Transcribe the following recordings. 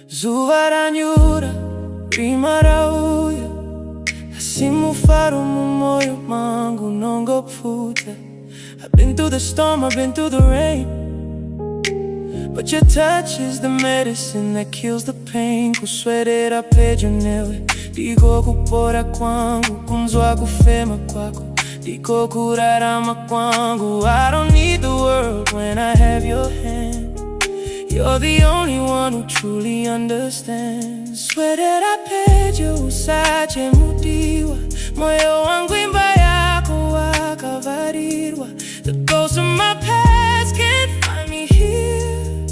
Zuva ranyura, rima rauya, simufaro mumoyo mangu nongopfuta. I've been through the storm, I've been through the rain, but your touch is the medicine that kills the pain. Kuswedera pejo newe, diko kupora kwangu, kunzwa kufema kwako, diko kurarama kwangu. I don't need the world when I have your hand. You're the only one who truly understands. Swedera pejo usache mudiwa, moyo wangu imba yako wakavarirwa. The ghosts of my past can't find me here,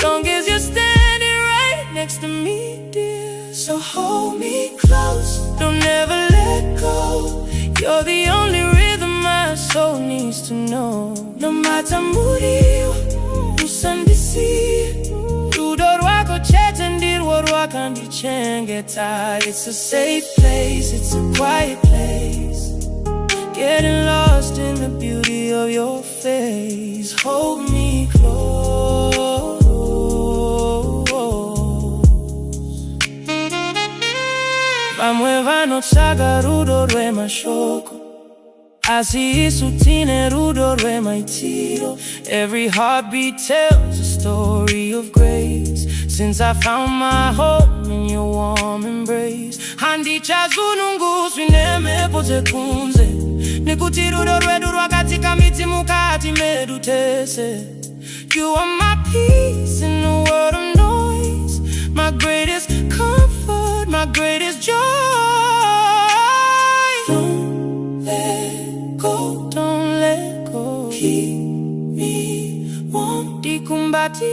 long as you're standing right next to me, dear. So hold me close, don't ever let go. You're the only rhythm my soul needs to know. No matter muriwa, usandisi, rudor wako chetendir warwaka ndichengeta. It's a safe place, it's a quiet place, getting lost in the beauty of your face. Hold me close. Vamwe vanotsvaga rudo rwemashoko, asi isu tine rudo rwemaitiro. Every heartbeat tells a story of grace, since I found my home in your warm embrace. Handichazununguswi nemhepo dzekunze, nekuti rudo rwedu rwakatika miti mukati medu tese. You are my peace in a world of noise, my greatest comfort, my greatest joy. Don't let go, don't let go. Keep me warm, dikumbatie.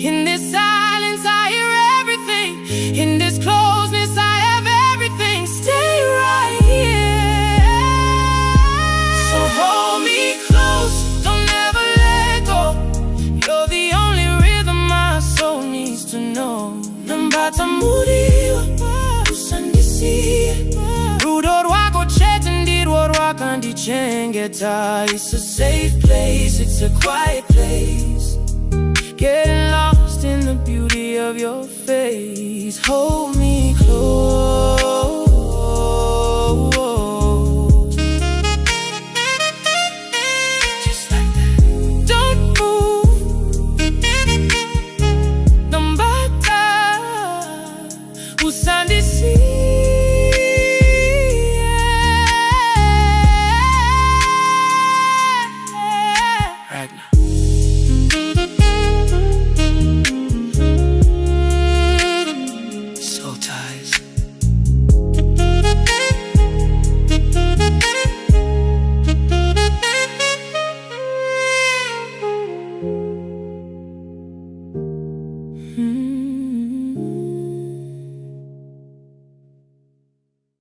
In this silence I hear everything, in this closeness I have everything. Stay right here. So hold me close, don't ever let go. You're the only rhythm my soul needs to know. Nambata muriwa, usandisi, rudo rwako chetendir warwaka ndichengeta. It's a safe place, it's a quiet place, getting lost in the beauty of your face. Hold me